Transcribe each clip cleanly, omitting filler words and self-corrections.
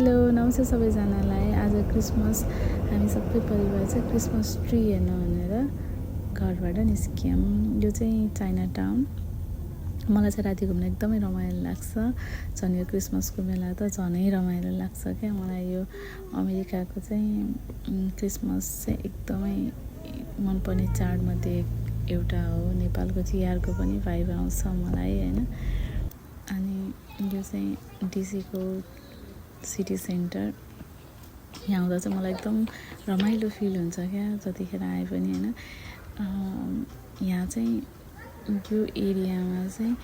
Hello नमस्ते सबैजनालाई। आज क्रिसमस हामी सबै परिवार चाहिँ क्रिसमस ट्री हेर्न भनेर घरबाट निस्क्यौँ। यो चाहिँ चाइना टाउन। मलाई चाहिँ राति घुम्न एकदमै रमाइलो लाग्छ। झन् यो क्रिसमसको बेला त झनै रमाइलो लाग्छ क्या। मलाई यो अमेरिकाको चाहिँ क्रिसमस चाहिँ एकदमै मनपर्ने चाडमध्ये एउटा हो। नेपालको तिहारको पनि भाइब आउँछ मलाई होइन। अनि यो चाहिँ डिसीको सिटी सेन्टर। यहाँ आउँदा चाहिँ मलाई एकदम रमाइलो फिल हुन्छ क्या जतिखेर आए पनि होइन। यहाँ चाहिँ यो एरियामा चाहिँ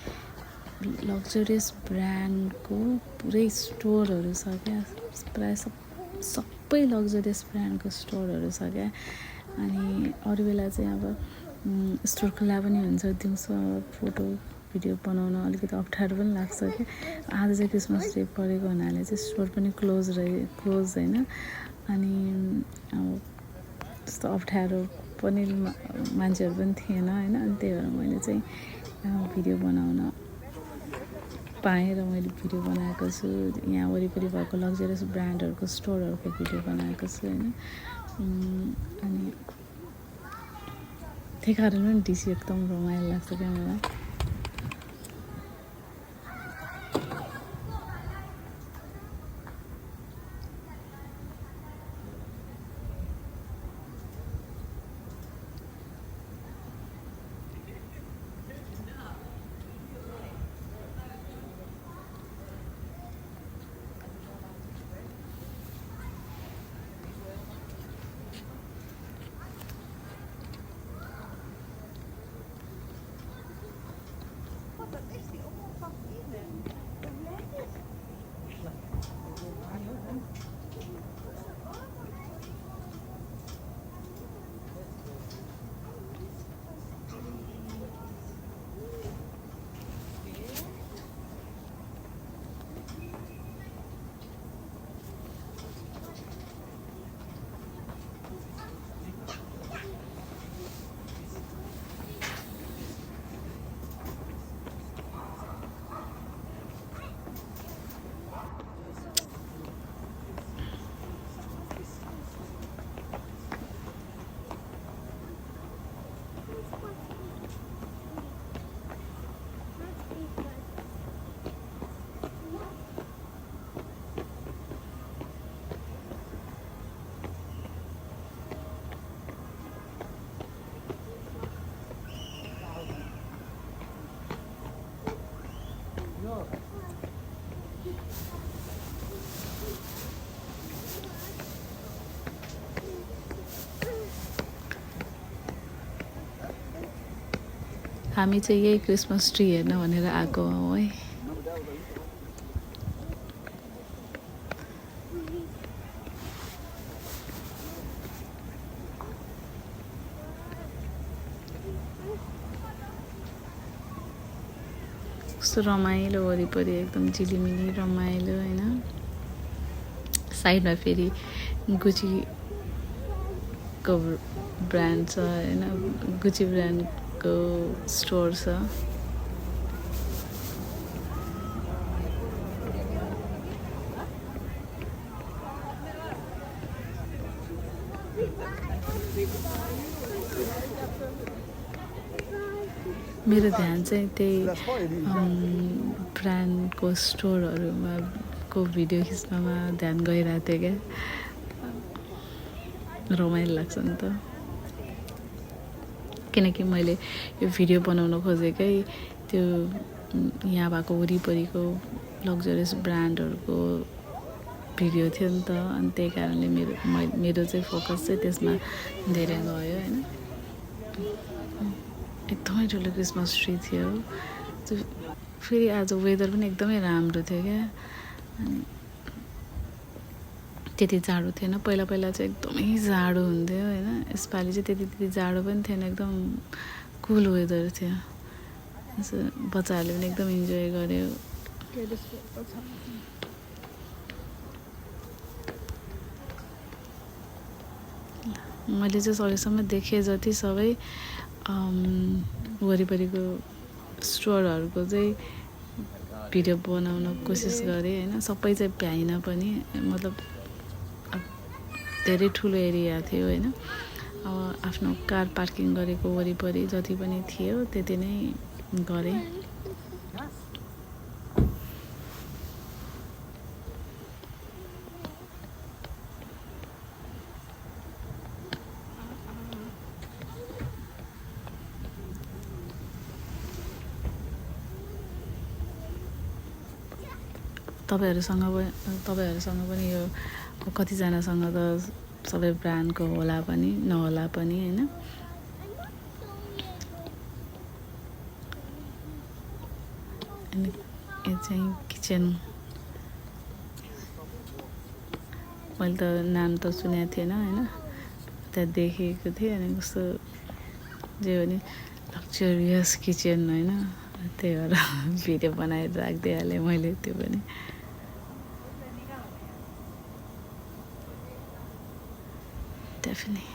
लग्जरियस ब्रान्डको पुरै स्टोरहरू छ क्या। प्रायः सबै लग्जरियस ब्रान्डको स्टोरहरू छ क्या। अनि अरू बेला चाहिँ अब स्टोर खुल्ला पनि हुन्छ। दिउँसो फोटो भिडियो बनाउन अलिकति अप्ठ्यारो पनि लाग्छ कि। आज चाहिँ क्रिसमस डे परेको हुनाले चाहिँ स्टोर पनि क्लोज होइन। अनि अब त्यस्तो अप्ठ्यारो पनि मान्छेहरू पनि थिएन होइन। अनि त्यही भएर मैले चाहिँ भिडियो बनाउन पाएँ र मैले भिडियो बनाएको छु। यहाँ वरिपरि भएको लग्जरियस ब्रान्डहरूको स्टोरहरूको भिडियो बनाएको छु होइन। अनि त्यही कारण पनि डिसी एकदम रमाइलो लाग्छ क्या मलाई। हामी चाहिँ यही क्रिसमस ट्री हेर्न भनेर आएको हौँ है। कस्तो रमाइलो वरिपरि एकदम झिलिमिली रमाइलो होइन। साइडमा फेरि गुचीको ब्रान्ड छ होइन। गुची ब्रान्डको स्टोर छ। मेरो ध्यान चाहिँ त्यही ब्रान्डको स्टोरहरूमा को भिडियो खिच्नमा ध्यान गइरहेको थियो क्या। रमाइलो लाग्छ नि त। किनकि मैले यो भिडियो बनाउन खोजेकै त्यो यहाँ भएको वरिपरिको लग्जरियस ब्रान्डहरूको भिडियो थियो नि त। अनि त्यही कारणले मेरो चाहिँ फोकस चाहिँ त्यसमा धेरै गयो होइन। एकदमै ठुलो क्रिसमस ट्री थियो। फेरि आज वेदर पनि एकदमै राम्रो थियो क्या। अनि त्यति जाडो थिएन। पहिला चाहिँ एकदमै जाडो हुन्थ्यो होइन। यसपालि चाहिँ त्यति जाडो पनि थिएन। एकदम कुल वेदर थियो। यसो बच्चाहरूले पनि एकदम इन्जोय गर्यो। मैले चाहिँ सकेसम्म देखेँ जति सबै वरिपरिको स्टोरहरूको चाहिँ भिडियो बनाउन कोसिस गरेँ होइन, सबै चाहिँ भ्याइनँ पनि, मतलब धेरै ठुलो एरिया थियो होइन। अब आफ्नो कार पार्किङ गरेको वरिपरि जति पनि थियो त्यति नै गरेँ। तपाईँहरूसँग पनि यो कतिजनासँग त सबै ब्रान्डको होला पनि नहोला पनि होइन। अनि यो चाहिँ किचन, मैले त नाम त सुनेको थिएन होइन, त्यहाँ देखेको थिएँ अनि कस्तो जे भने लक्जरियस किचन होइन, त्यही भएर भिडियो बनाएर राखिदिइहालेँ मैले त्यो पनि। Definitely.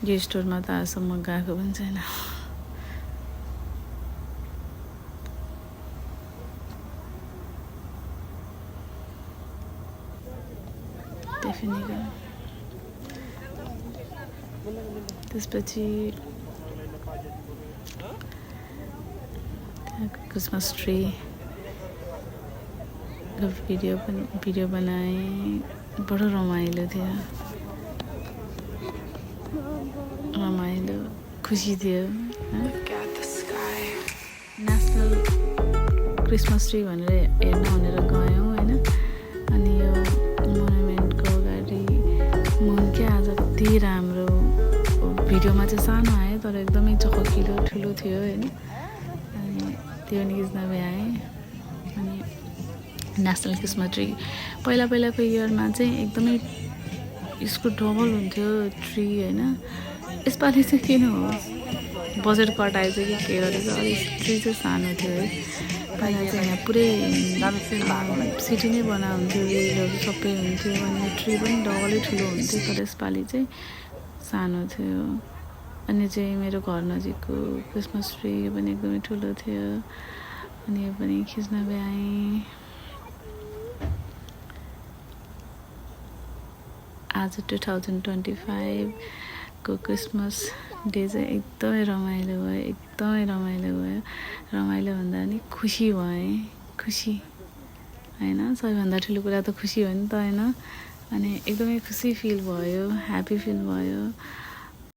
यो स्टोरमा त आजसम्म गएको पनि छैन। डेफिनेटली त्यसपछि क्रिसमस ट्री भिडियो बनाएँ, बडो रमाइलो थियो, रमाइलो खुसी थियो। नेसनल क्रिसमस ट्री भनेर हेर्न भनेर गयौँ होइन। अनि यो मोनुमेन्टको अगाडि मुन क्या आज कति राम्रो, भिडियोमा चाहिँ सानो आयो तर एकदमै चहकिलो ठुलो थियो होइन। अनि त्यो पनि खिच्न भ्याएँ। अनि नेसनल क्रिसमस ट्री पहिलाको इयरमा चाहिँ एकदमै यसको डबल हुन्थ्यो ट्री होइन। यसपालि चाहिँ किन हो बजेट कटाएछ कि के गरेछ, अलिक ट्री चाहिँ सानो थियो है। पहिला चाहिँ यहाँ पुरै सिटी नै बनाउँथ्यो, रेलहरू सबै हुन्थ्यो अनि ट्री पनि डबलै ठुलो हुन्थ्यो, तर यसपालि चाहिँ सानो थियो। अनि चाहिँ मेरो घर नजिकको क्रिसमस ट्री पनि एकदमै ठुलो थियो, अनि यो पनि खिच्न भ्याएँ। आज 2025 को क्रिसमस डे चाहिँ एकदमै रमाइलो भयो, रमाइलो भन्दा पनि खुसी भएँ, खुसी होइन। सबैभन्दा ठुलो कुरा त खुसी हो नि त होइन। अनि एकदमै खुसी फिल भयो, ह्याप्पी फिल भयो।